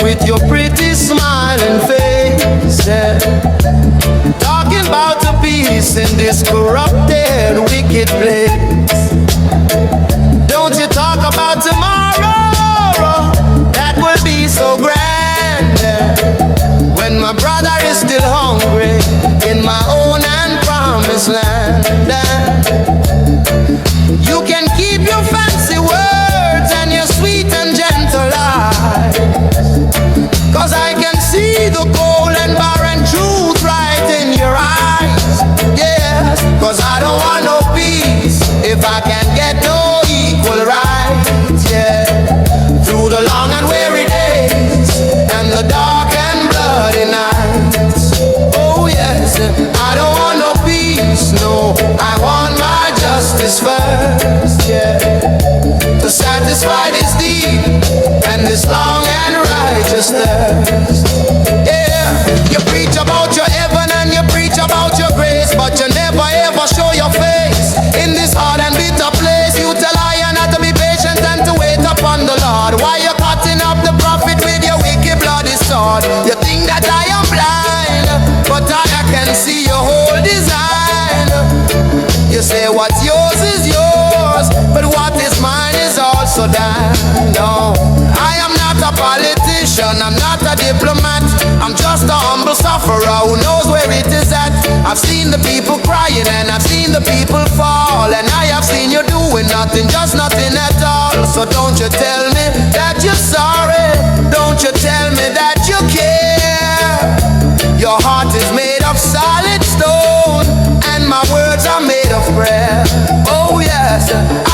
with your pretty smiling face, yeah. Talking about the peace in this corrupted, wicked place. Don't you talk about tomorrow, that will be so grand, yeah. When my brother is still hungry in my own unpromised land, yeah. You can keep your fancy words and your sweet and gentle lies, 'cause I can see the cold and barren truth right in your eyes. Yes, 'cause I don't want no peace if I can get no equal rights, yeah. Through the long and weary days and the dark and bloody nights. Oh yes, I don't want no peace, no, I want my justice first, yeah. To satisfy this deep and this long and righteous thirst, yeah. You preach about your heaven and you preach about your grace, but you never ever show your face in this hard and bitter place. You tell I not to be patient and to wait upon the Lord. Why you cutting up the prophet with your wicked bloody sword? You think that I am blind, but I can see your whole design. You say what's yours is yours, but what is mine is also thine. No, I am not a politician, I'm not a diplomat, I'm just a humble sufferer who knows where it is at. I've seen the people crying and I've seen the people fall, and I have seen you doing nothing, just nothing at all. So don't you tell me that you're sorry, don't you tell me that you care. Your heart is made of solid stone and my words are made of prayer. Oh yes,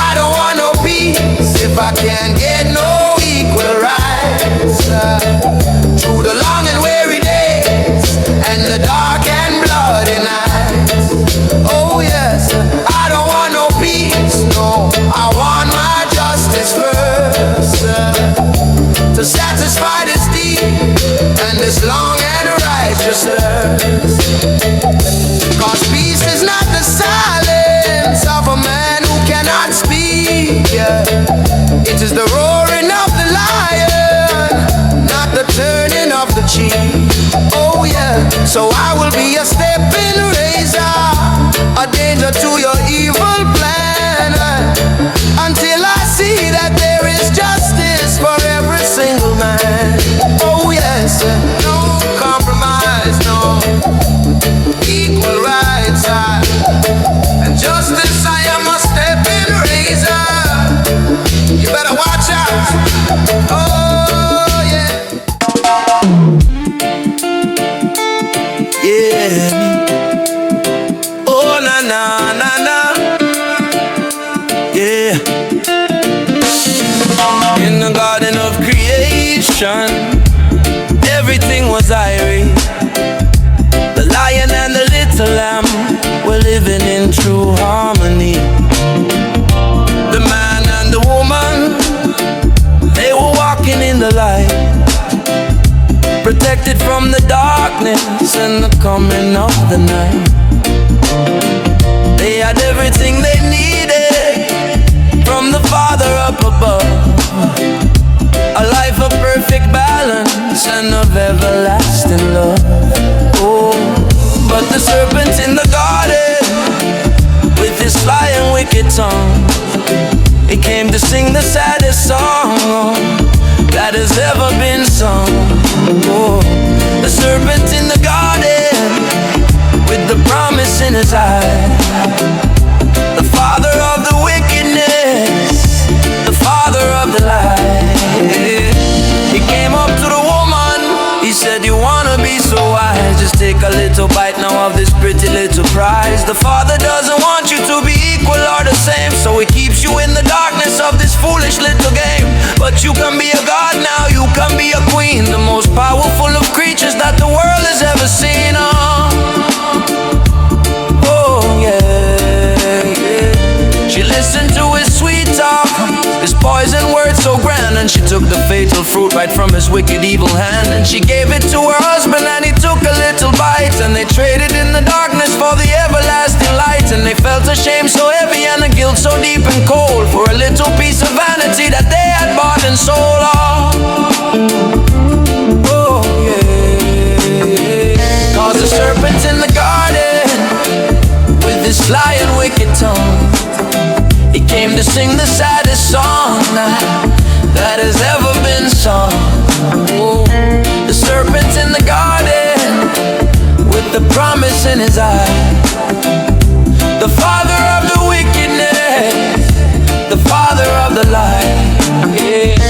I don't want no peace if I can't get no equal rights. Through the long and weary days and the dark and bloody nights. Oh yes, I don't want no peace, no, I want my justice first. To satisfy this deep and this long and righteous thirst. 'Cause peace is not the silence of a man who cannot speak, yeah. It is the roaring of the lion, not the turning of the cheek. Oh yeah, so I will be a stepping razor, a danger to your evil plan, until I see that there is justice for every single man. Oh yes, no compromise, no equal rights, and justice I am a stepping razor. You better watch out. Oh yeah. Yeah. Oh na na na na. Yeah. In the garden of creation, everything was irate. The lion and the little lamb were living in true harmony. The man and the woman, they were walking in the light, protected from the darkness and the coming of the night. They had everything they needed from the Father up above, a life of perfect balance and of everlasting love. Oh, but the serpent in the garden, with his sly and wicked tongue, he came to sing the saddest song that has ever been sung. Oh, the serpent in the garden, with the promise in his eye, the father of the wickedness, the father of the lie. He came up to the woman, he said, you wanna be so wise, just take a little bite now of this pretty little prize. The Father doesn't want you to be equal or the same, so he keeps you in the darkness of this foolish little game. But you can be a god now, you can be a queen, the most powerful of creatures that the world has ever seen. Oh yeah, yeah. She listened to his sweet talk, his poison words so grand, and she took the fatal fruit right from his wicked evil hand, and she gave it to her husband, and he took a little bite, and they traded in the darkness for the everlasting light, and they felt a shame so heavy and a guilt so deep and cold for a little piece of vanity that they had bought and sold. came to sing the saddest song that has ever been sung. Oh, the serpent in the garden with the promise in his eye. The father of the wickedness, the father of the lie. Yeah.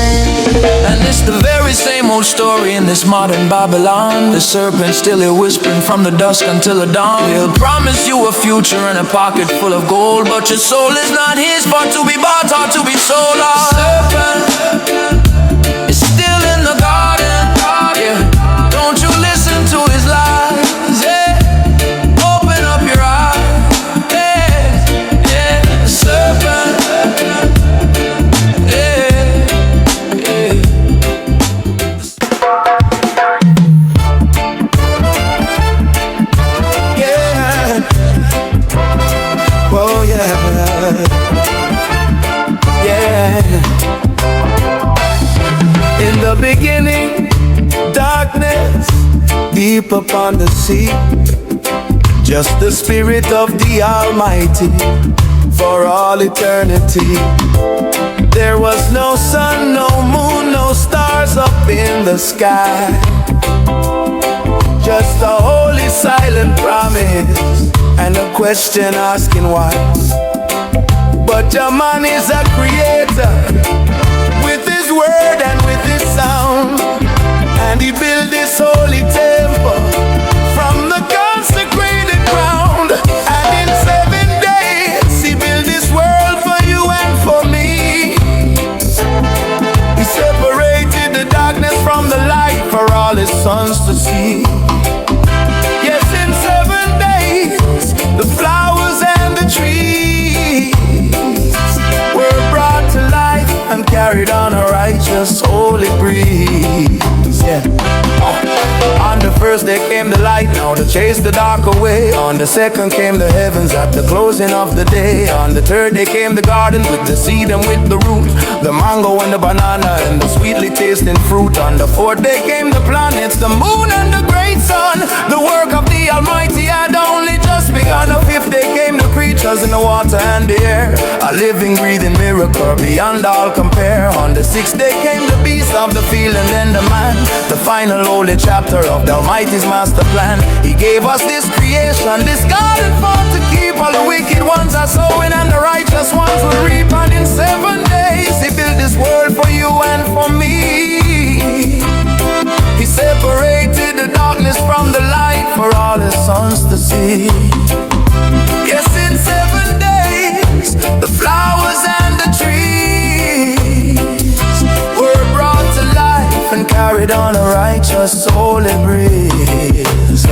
And it's the very same old story in this modern Babylon. The serpent still here whispering from the dusk until the dawn. He'll promise you a future and a pocket full of gold, but your soul is not his, for to be bought or to be sold. The serpent is still in the garden. Yeah. Don't you listen to his lies. Yeah. Open up your eyes. Yeah. Yeah. The serpent. In the beginning, darkness deep upon the sea, just the Spirit of the Almighty for all eternity. There was no sun, no moon, no stars up in the sky, just a holy silent promise and a question asking why. But your man is a creator with his word and with his sound, and he built this holy temple from the consecrated ground. And in 7 days he built this world for you and for me. He separated the darkness from the light for all his sons to see. Yes, in 7 days the flowers and the trees were brought to life and carried on a righteous holy breeze. Yeah. On the first day came the light, now to chase the dark away. On the second came the heavens at the closing of the day. On the third day came the garden with the seed and with the root, the mango and the banana and the sweetly tasting fruit. On the fourth day came the planets, the moon and the great sun. The work of the Almighty had only just begun. The fifth day came the creatures in the water and the air, a living, breathing miracle beyond all compare. On the sixth day came the beast of the field and then the man, the final holy chapter of the Almighty's master plan. He gave us this creation, this garden for to keep. All the wicked ones are sowing and the righteous ones will reap. And in 7 days he built this world for you and for me. He separated the darkness from the light for all his sons to see. Yes, in 7 days the flowers and the trees were brought to life and carried on a righteous holy breeze.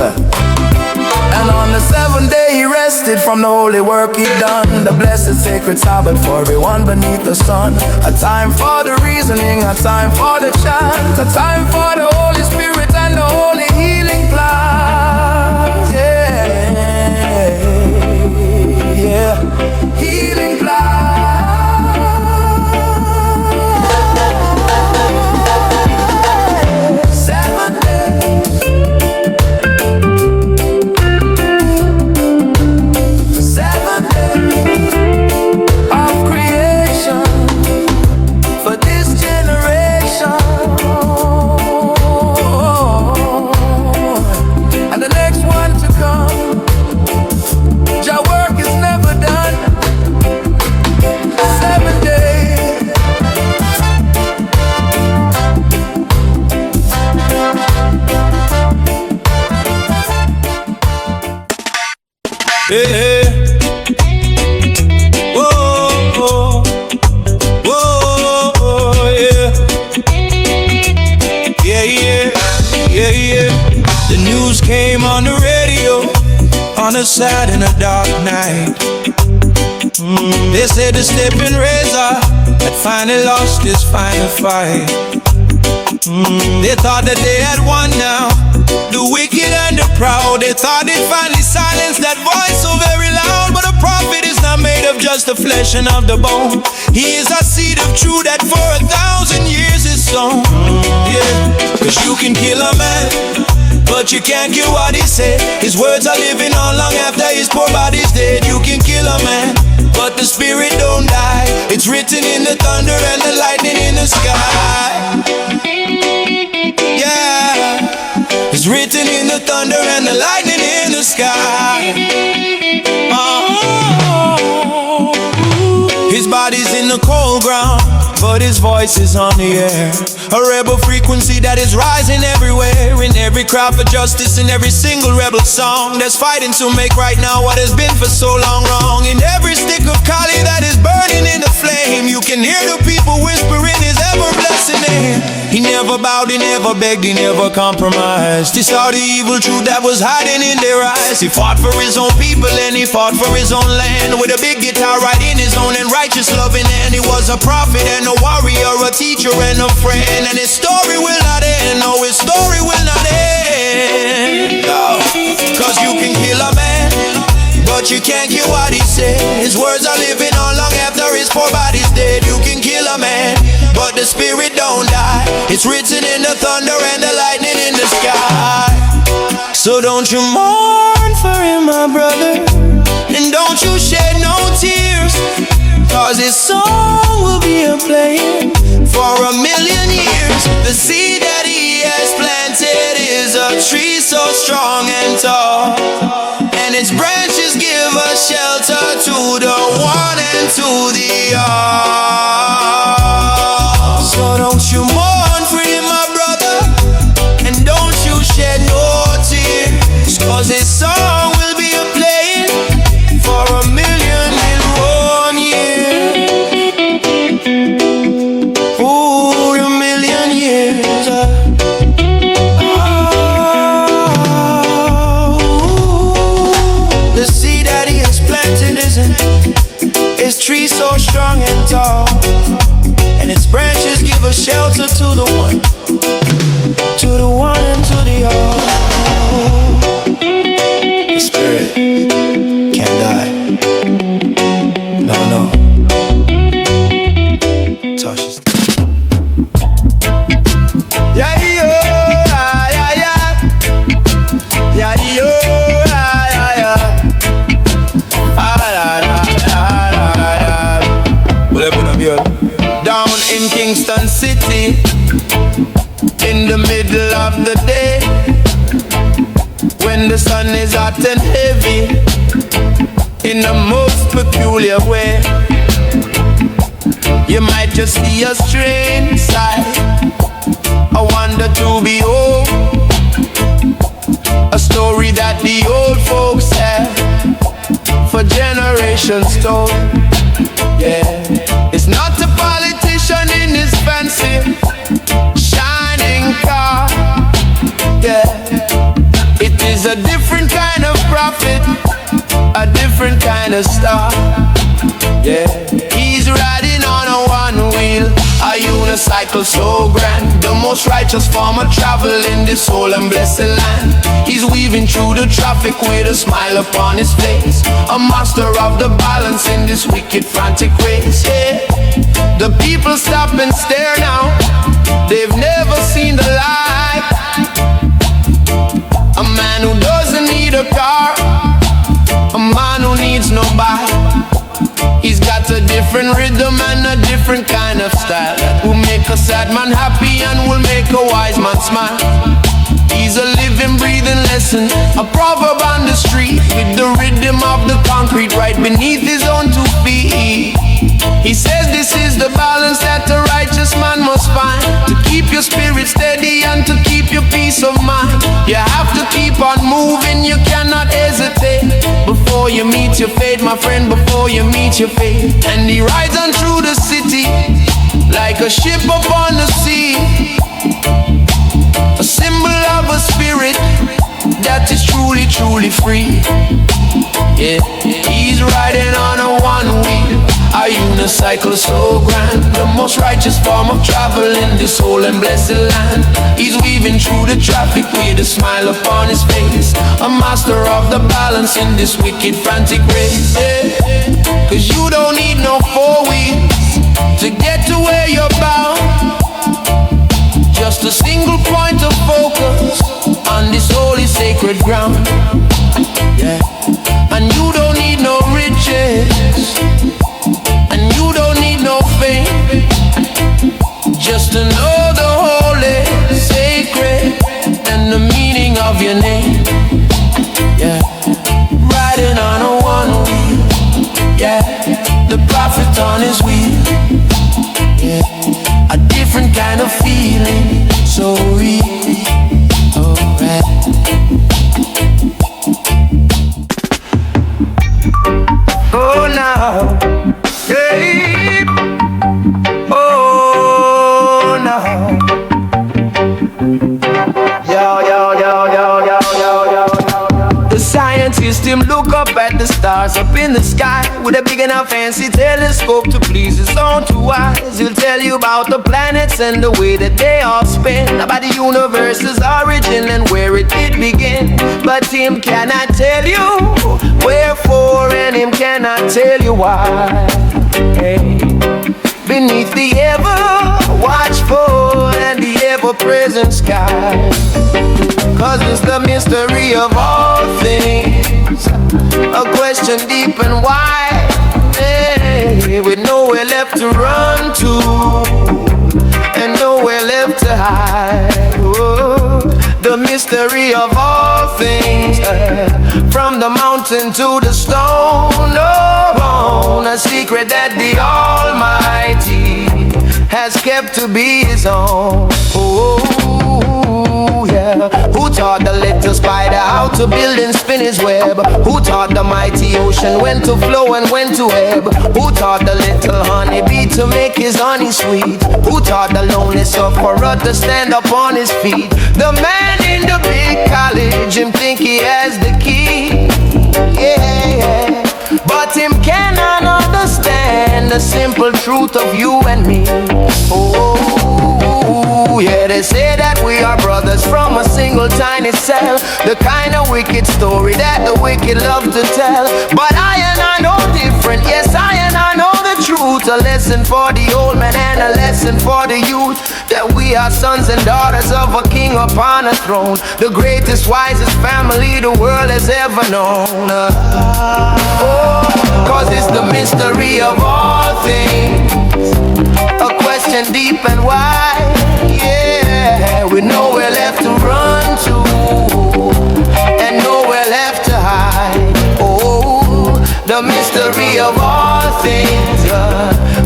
And on the 7th day he rested from the holy work he'd done, the blessed sacred Sabbath for everyone beneath the sun. A time for the reasoning, a time for the chant, a time for the Holy Spirit and the holy healing plan. Yeah, yeah, healing plan. Yeah. Whoa, whoa, whoa, yeah. Yeah, yeah, yeah, yeah. The news came on the radio on a sad and a dark night. They said the stepping razor had finally lost his final fight. They thought that they had won now, the wicked and the proud. They thought they'd finally silence that voice so very loud. But a prophet is not made of just the flesh and of the bone. He is a seed of truth that for 1,000 years is sown. Yeah, cause you can kill a man, but you can't kill what he said. His words are living on long after his poor body's dead. You can kill a man, but the spirit don't die. It's written in the thunder and the lightning in the sky. Yeah, it's written in the thunder and the lightning in the sky. Oh. His body's in the cold ground, but his voice is on the air. A rebel frequency that is rising everywhere, in every cry for justice, in every single rebel song that's fighting to make right now what has been for so long wrong. In every stick of Kali that is burning in the flame, you can hear the people whispering his ever-blessed name. He never bowed, he never begged, he never compromised. He saw the evil truth that was hiding in their eyes. He fought for his own people and he fought for his own land, with a big guitar right in his own and righteous loving hand. He was a prophet and a warrior, a teacher and a friend, and his story will not end. No, his story will not end. No, cause you can kill a man, but you can't kill what he said. His words are living on long after his poor body's dead. You can kill a man, but the spirit don't die. It's written in the thunder and the lightning in the sky. So don't you mourn for him, my brother, and don't you shed no tears, cause his song will be a playing for 1,000,000 years. The seed that he has planted is a tree so strong and tall, and its branches give a shelter to the one and to the all. So don't you mourn for him, my brother, and don't you shed no tears, cause his song will be a playing for 1,000,001 years. Oh, 1,000,000 years. The seed that he has planted isn't his tree so strong and tall, and its branches give a shelter to the one and to the all. The spirit can't die. No, no. Tosh is yeah, yeah, yeah, yeah. Yeah, yeah, yeah, yeah. Down in Kingston City, in the middle of the day, when the sun is hot and heavy, in the most peculiar way, you might just see a strange sight, a wonder to behold, a story that the old folks have for generations told. Yeah, it's not a politician in his fancy shining car. Yeah, it is a different kind of prophet, a different kind of star. Yeah, he's riding on a one wheel, a unicycle so grand, the most righteous form of travel in this whole and blessed land. He's weaving through the traffic with a smile upon his face, a master of the balance in this wicked frantic race. Yeah, the people stop and stare now, they've never seen the light. A man who doesn't need a car, a man who needs no bike. He's got a different rhythm and a different kind of style that will make a sad man happy and will make a wise man smile. He's a living, breathing lesson, a proverb on the street, with the rhythm of the concrete right beneath his own 2 feet. He says this is the balance that a righteous man must find, to keep your spirit steady and to keep your peace of mind. You have to keep on moving, you cannot hesitate, before you meet your fate, my friend, before you meet your fate. And he rides on through the city like a ship upon the sea, a symbol of a spirit that is truly, truly free. Yeah, he's riding on a one wheel, a unicycle so grand, the most righteous form of travel in this whole and blessed land. He's weaving through the traffic with a smile upon his face, a master of the balance in this wicked frantic race. Yeah, cause you don't need no 4 wheels to get to where you're bound, just a single point of focus on this holy sacred ground. Yeah, and you don't need no riches The scientist him look up at the stars up in the sky with a big enough fancy telescope to please his own two eyes. He'll tell you about the planets and the way that they all spin, about the universe's origin and where it did begin. But him cannot tell you wherefore, and him cannot tell you why. Hey. Beneath the ever watchful and the ever-present sky, 'cause it's the mystery of all things, a question deep and wide, hey, with nowhere left to run to and nowhere left to hide. Oh, the mystery of all things, from the mountain to the stone, oh, a secret that the Almighty has kept to be his own. Oh, yeah. Who taught the little spider how to build and spin his web? Who taught the mighty ocean when to flow and when to ebb? Who taught the little honeybee to make his honey sweet? Who taught the lonely sufferer to stand up on his feet? The man in the big college, him think he has the key, yeah, but him cannot understand the simple truth of you and me. Oh, yeah, they say that we are brothers from a single tiny cell, the kind of wicked story that the wicked love to tell. But I know different, yes, I know the truth. A lesson for the old man and a lesson for the youth, that we are sons and daughters of a king upon a throne, the greatest, wisest family the world has ever known. Oh, 'cause it's the mystery of all things, a question deep and wide, yeah, with nowhere left to run to and nowhere left to hide. Oh, the mystery of all things,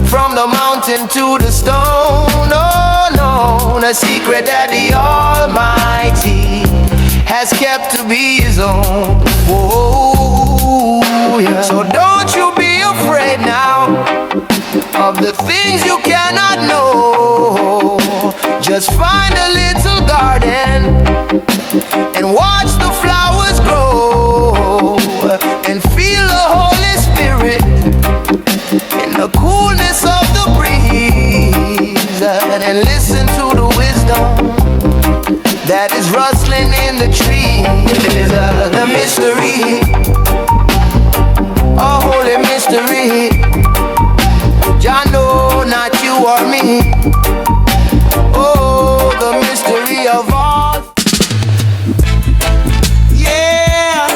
from the mountain to the stone, oh no, a secret that the Almighty has kept to be his own. Oh, yeah. So don't you be afraid now of the things you cannot know. Just find a little garden and watch the flowers grow, and feel the Holy Spirit in the coolness of the breeze, and listen to the wisdom that is rustling in the trees. The mystery, a holy mystery, Jah know, not you or me. Oh, the mystery of all. Yeah,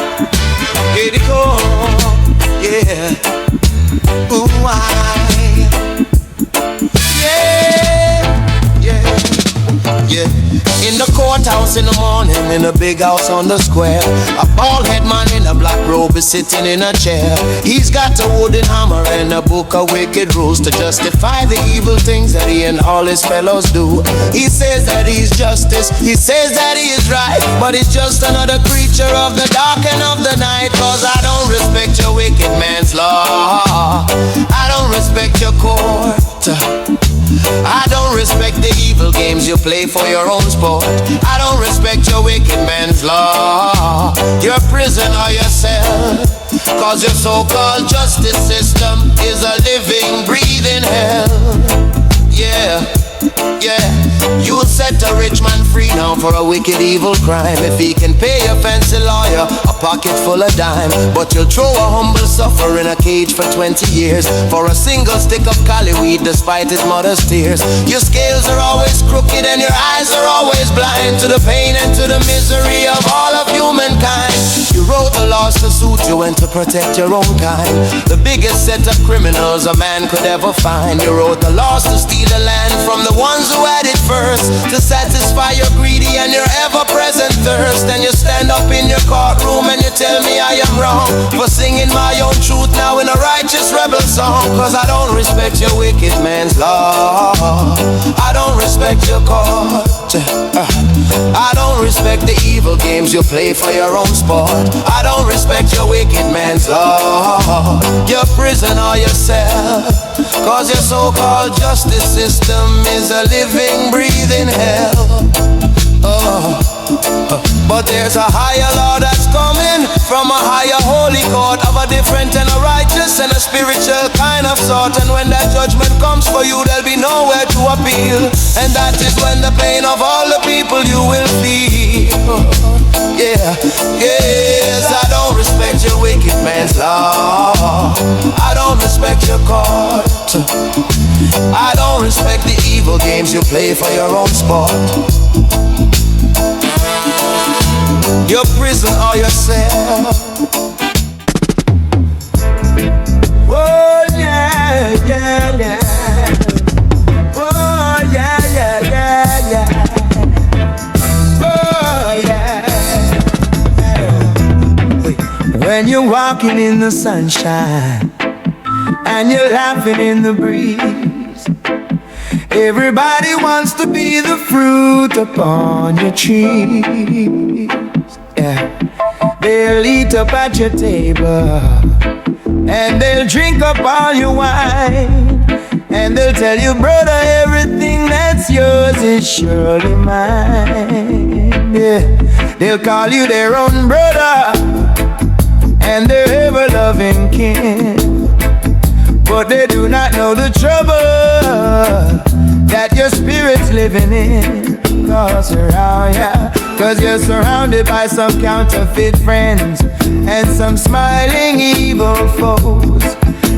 here it goes. Yeah, ooh, yeah. In the courthouse in the morning, in a big house on the square, a bald head man in a black robe is sitting in a chair. He's got a wooden hammer and a book of wicked rules to justify the evil things that he and all his fellows do. He says that he's justice, he says that he is right, but he's just another creature of the dark and of the night. 'Cause I don't respect your wicked man's law, I don't respect your court, I don't respect the evil games you play for your own sport. I don't respect your wicked man's law, your prison or your cell. 'Cause your so-called justice system is a living, breathing hell. Yeah, yeah. You'll set a rich man free now for a wicked evil crime if he can pay a fancy lawyer a pocket full of dime. But you'll throw a humble sufferer in a cage for 20 years for a single stick of cali weed despite his mother's tears. Your scales are always crooked and your eyes are always blind to the pain and to the misery of all of humankind. You wrote the laws to suit you and to protect your own kind, the biggest set of criminals a man could ever find. You wrote the laws to steal the land from the ones who had it first, to satisfy your greedy and your ever-present thirst. And you stand up in your courtroom and you tell me I am wrong for singing my own truth now in a righteous rebel song. 'Cause I don't respect your wicked man's law, I don't respect your court, I don't respect the evil games you play for your own sport. I don't respect your wicked man's law, your prison or your cell. 'Cause your so-called justice system is a living, breathing hell. Oh. But there's a higher law that's coming from a higher holy court of a different and a righteous and a spiritual kind of sort. And when that judgment comes for you, there'll be nowhere to appeal. And that is when the pain of all the people you will feel. Yeah, yes, I don't respect your wicked man's law. I don't respect your court. I don't respect the evil games you play for your own sport. Your prison or your cell. Oh yeah, yeah, yeah. Oh yeah, yeah, yeah, yeah. Oh yeah. When you're walking in the sunshine and you're laughing in the breeze, everybody wants to be the fruit upon your tree. Yeah. They'll eat up at your table and they'll drink up all your wine, and they'll tell you, brother, everything that's yours is surely mine. Yeah. They'll call you their own brother and their ever-loving kin, but they do not know the trouble that your spirit's living in. Cause you're surrounded by some counterfeit friends and some smiling evil foes.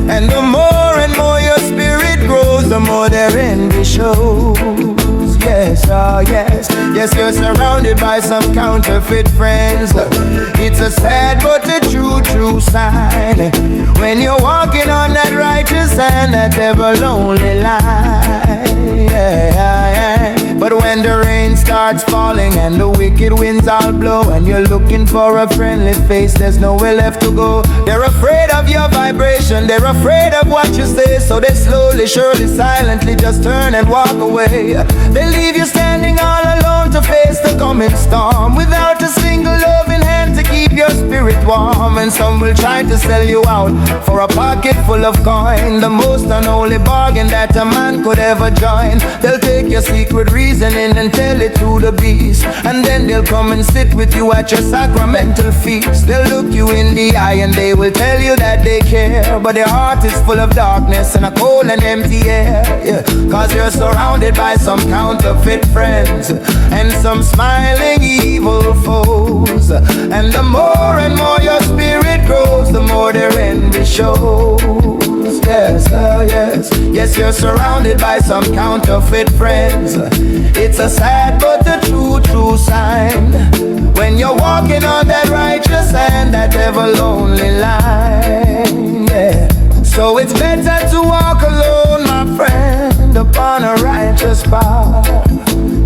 And the more and more your spirit grows, the more their envy shows. Yes, oh yes, yes, you're surrounded by some counterfeit friends. It's a sad but a true sign when you're walking on that righteous and that ever lonely line. Yeah. But when the rain starts falling and the wicked winds all blow, and you're looking for a friendly face, there's nowhere left to go. They're afraid of your vibration, they're afraid of what you say, so they slowly, surely, silently just turn and walk away. They leave you standing all alone to face the coming storm, without a single loving hand to keep your spirit warm. And some will try to sell you out for a pocket full of coin, the most unholy bargain that a man could ever join. They'll take your secret reasoning and tell it to the beast, and then they'll come and sit with you at your sacramental feast. They'll look you in the eye and they will tell you that they care, but their heart is full of darkness and a cold and empty air. Yeah. Cause you're surrounded by some counterfeit friends and some smiling evil foes. And the more and more your spirit grows, the more their envy shows. Yes, oh yes, yes, you're surrounded by some counterfeit friends. It's a sad but a true sign when you're walking on that righteous and that ever lonely line. Yeah. So it's better to walk alone, my friend, upon a righteous path,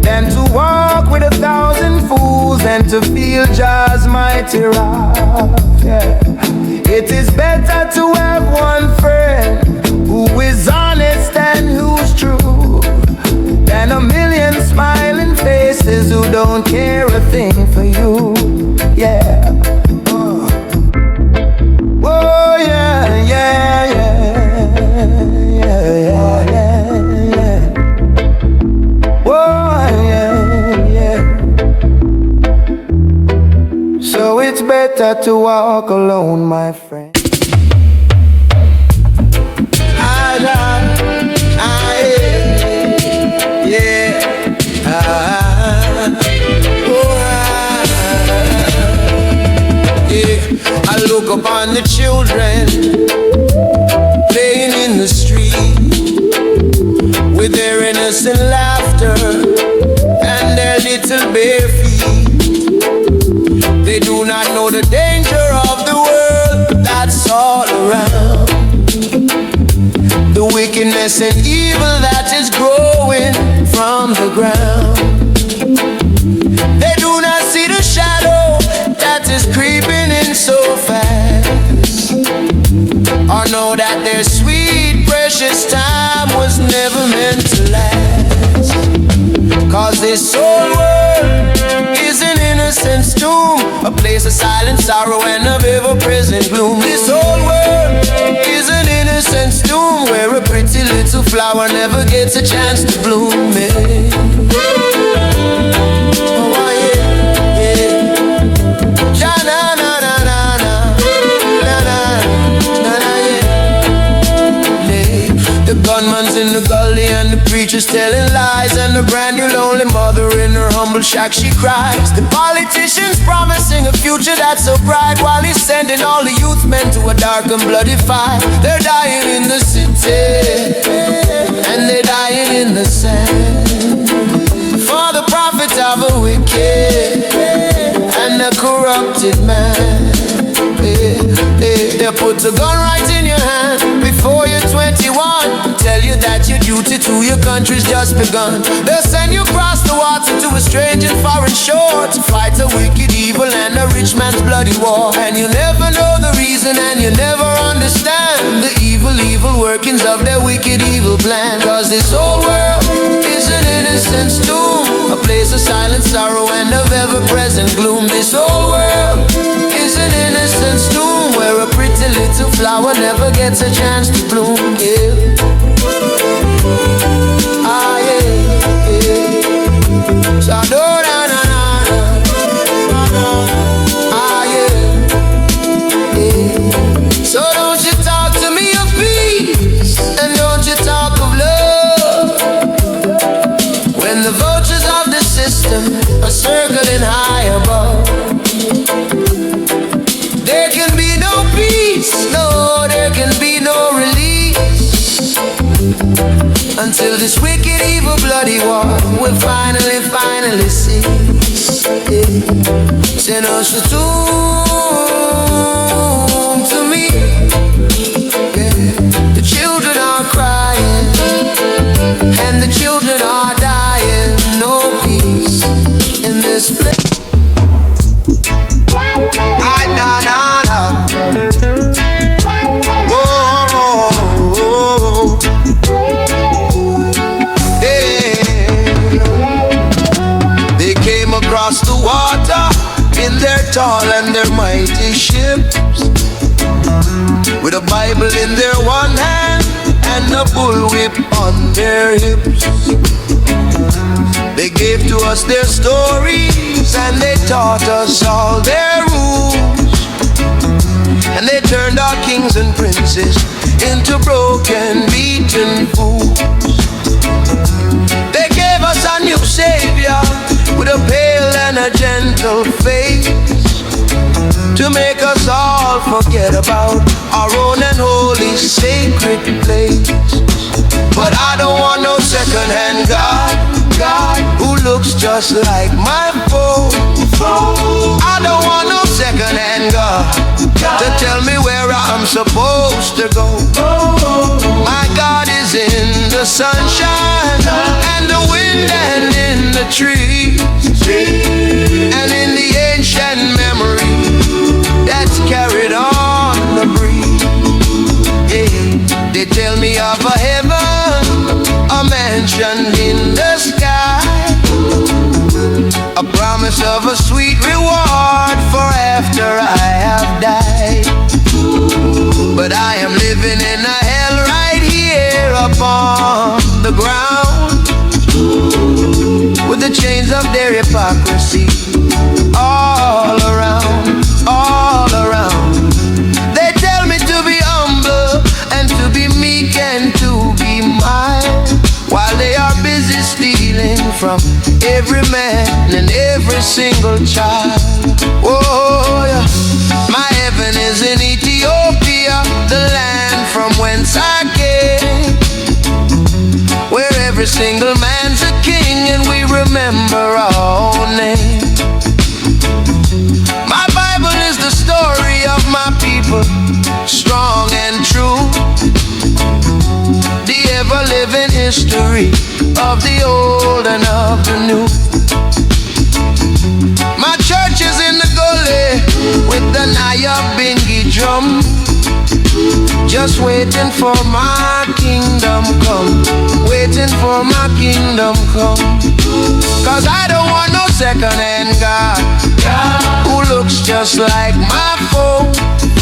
than to walk with 1,000 fools and to feel Jah's mighty wrath. Yeah. It is better to have one friend who is honest and who's true, than a million smiling faces who don't care a thing for you. Yeah. Oh yeah, yeah, yeah, yeah, yeah, yeah. Oh yeah, yeah. So it's better to walk alone, my friend. I look upon the children playing in the street with their innocent laughter and their little bare feet. They do not know the danger of the world that's all around, the wickedness and evil that is growing from the ground. They do not see the shadow that is creeping in so fast, or know that their sweet precious time was never meant to last. Cause this whole world is an innocence tomb, a place of silent sorrow and of ever-present gloom. This whole world is an innocence tomb where a pretty little flower never gets a chance to bloom. she's telling lies, and the brand new lonely mother in her humble shack, she cries. The politicians promising a future that's so bright, while he's sending all the youth men to a dark and bloody fight. They're dying in the city, and they're dying in the sand, for the profit of a wicked and a corrupted man. They put a gun right in your hand before you're 21, tell you that your duty to your country's just begun. They'll send you across the water to a strange and foreign shore to fight a wicked evil and a rich man's bloody war. And you never know the reason, and you never understand the evil workings of their wicked evil plan. Cause this whole world is an innocent tomb, a place of silent sorrow and of ever-present gloom. This whole world is an innocent tomb, where a pretty little flower never gets a chance to bloom. Yeah. Ah, yeah, yeah. So do na na na na. Ah, yeah, yeah. So don't you talk to me of peace, and don't you talk of love, when the vultures of the system are circling high above. There can be no peace, no, there can be no release, until this wicked, evil, bloody war will finally cease. Send us a tomb to me. The children are crying, and the children are dying. No peace in this place. They came across the water in their tall and their mighty ships, with a Bible in their one hand and a bullwhip on their hips. They gave to us their stories, and they taught us all their rules, and they turned our kings and princes into broken, beaten fools. They gave us a new savior with a pale and a gentle face, to make us all forget about our own and holy sacred place. But I don't want no second-hand God who looks just like my foe. I don't want no second-hand God to tell me where I'm supposed to go. My God is in the sunshine and the wind and in the trees, and in the ancient memory that's carried on the breeze. Yeah. They tell me of a heaven, a mansion in the sky, a promise of a sweet reward for after I have died. But I am living in a hell right here upon the ground, with the chains of their hypocrisy all around, all around. They tell me to be humble and to be meek and to be mild, while they are busy stealing from every man and every single child. Oh, yeah. My heaven is in Ethiopia, the land from whence I came, where every single man's a king and we remember our own name. My Bible is the story of my people, strong and true, the ever-living history of the old and of the new. My church is in the gully with the Naya Bingi drum, just waiting for my kingdom come, waiting for my kingdom come. Cause I don't want no second-hand God who looks just like my foe.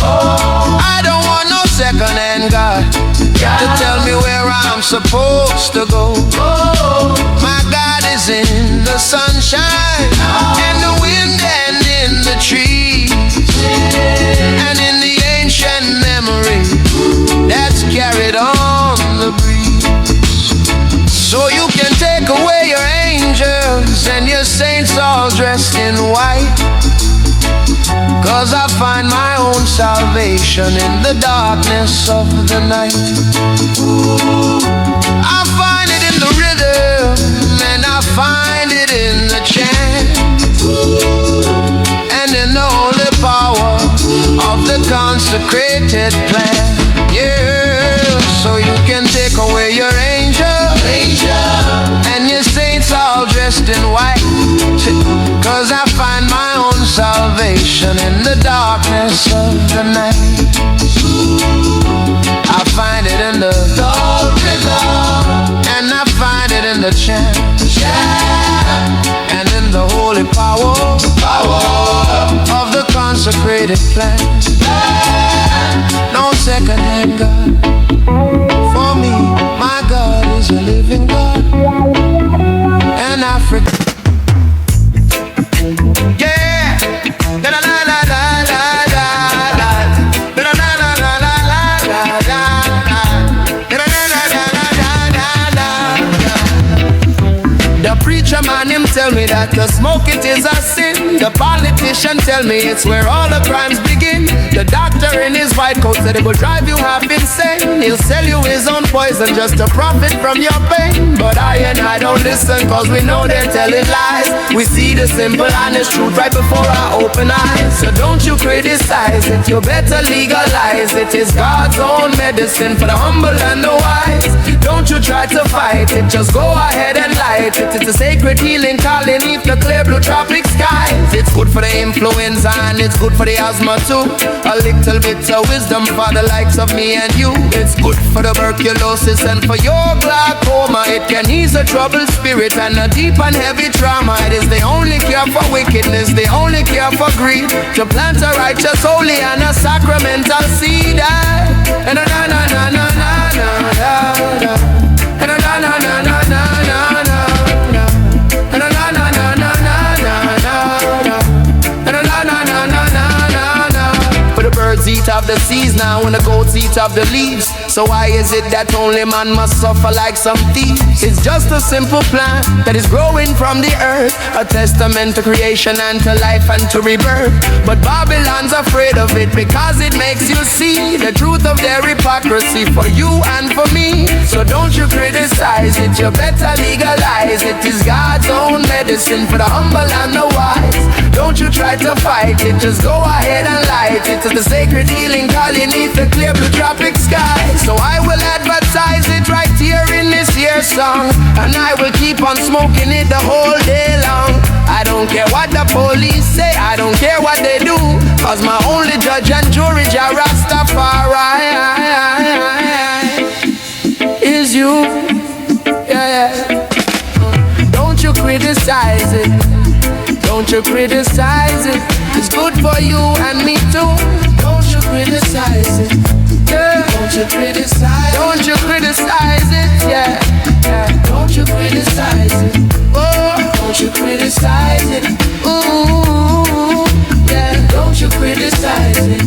I don't want no second-hand God to tell me where I'm supposed to go. My God is in the sunshine and the wind and in the trees, and in the ancient memory that's carried on the breeze. So you dressed in white, 'cause I find my own salvation in the darkness of the night. I find it in the rhythm, and I find it in the chant, and in the holy power of the consecrated plan. Yeah, so you can take away your angel, and your saints all dressed in white, 'cause I find my own salvation in the darkness of the night. I find it in the rhythm, and I find it in the chant, and in the holy power of the consecrated plan. No second-hand God. For me, my God is a living God. And Africa. Yeah. La la la la la la la. La la la la la la la la. La la la la la la la. The preacher man him tell me that to smoke it is a sin. The politician tell me it's where all the crimes begin. The doctor in his white coat said it will drive you half insane. He'll sell you his own poison just to profit from your pain. But I and I don't listen, 'cause we know they're telling lies. We see the simple honest truth right before our open eyes. So don't you criticize it, you better legalize it. It's God's own medicine for the humble and the wise. Don't you try to fight it, just go ahead and light it. It's a sacred healing calling beneath the clear blue tropic skies. It's good for the influenza and it's good for the asthma too. A little bit of wisdom for the likes of me and you. It's good for tuberculosis and for your glaucoma. It can ease a troubled spirit and a deep and heavy trauma. It is the only cure for wickedness, the only cure for greed. To plant a righteous, holy and a sacramental seed. And na na na na na na na. And na na na na na na na. And na na na na na na na. And na na na na na na. For the birds eat of the seas now and the goats eat of the leaves. So why is it that only man must suffer like some thieves? It's just a simple plant that is growing from the earth, a testament to creation and to life and to rebirth. But Babylon's afraid of it because it makes you see the truth of their hypocrisy for you and for me. So don't you criticize it, you better legalize it. It's God's own medicine for the humble and the wise. Don't you try to fight it, just go ahead and light it. It's the sacred healing calling beneath the clear blue tropic sky. So I will advertise it right here in this here song, and I will keep on smoking it the whole day long. I don't care what the police say, I don't care what they do, cause my only judge and jury, Jah Rastafari, is you. Yeah. Don't you criticize it, don't you criticize it. It's good for you and me too. Don't you criticize it, yeah. Don't you criticize it, don't you criticize it, yeah, yeah. Don't you criticize it, oh. Don't you criticize it, ooh, yeah. Don't you criticize it,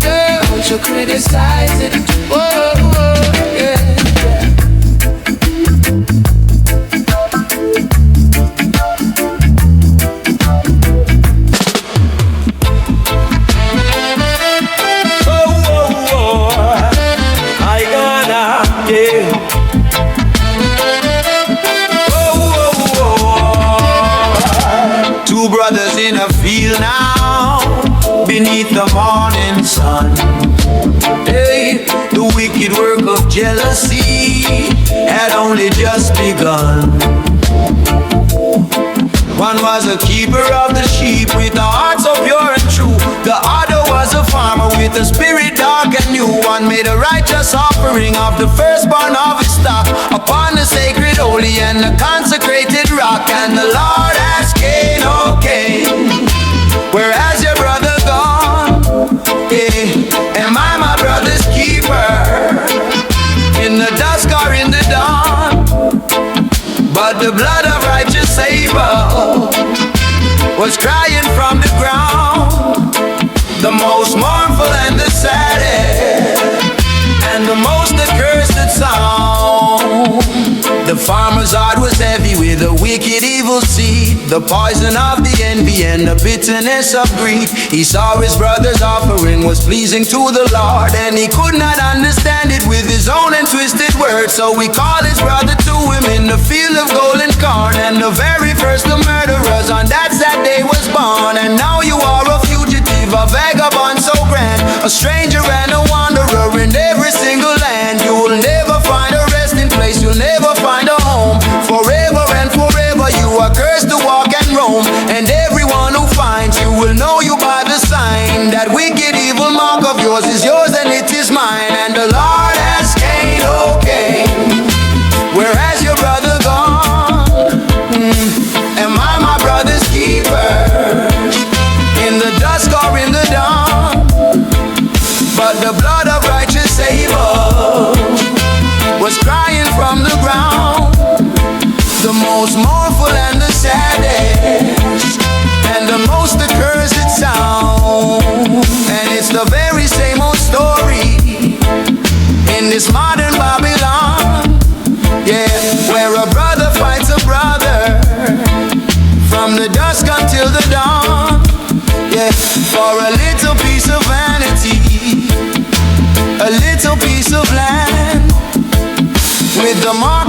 yeah. Don't you criticize it, oh, yeah, yeah. Two brothers in a field now, beneath the morning sun. Hey, the wicked work of jealousy had only just begun. One was a keeper of the sheep with a heart so pure and true. The other was a farmer with a spirit dark and new. One made a righteous offering of the firstborn of his stock upon the sacred, holy, and the consecrated rock. And the Lord asked Cain, oh Cain, where has your brother gone? Hey, am I my brother's keeper? In the dusk or in the dawn? But the blood of righteous Abel was crying from the ground, the most mournful and the saddest, and the most accursed sound. The farmer's heart was heavy with a wicked evil seed. the poison of the envy and the bitterness of greed. He saw his brother's offering was pleasing to the Lord, and he could not understand it with his own and twisted words. So he called his brother to him in the field of golden corn, and the very first of murderers on that sad day was born. And now you are a fugitive, a vagabond so grand, a stranger and a wanderer in every single land. You will never find a resting place, you'll never find a home. Forever and forever you are cursed to walk and roam, and everyone who finds you will know you by the sign. That wicked evil mark of yours is yours and it is mine. And the Lord has Cain, okay, where has your brother gone? Am I my brother's keeper, in the dusk or in the dawn? But the blood of righteous Abel was crying from the ground, the most mournful and the saddest, and the most accursed sound. And it's the very same old story in this modern Babylon, yeah, where a brother fights a brother from the dusk until the dawn, yeah, for a little piece of vanity, a little piece of land, with the mark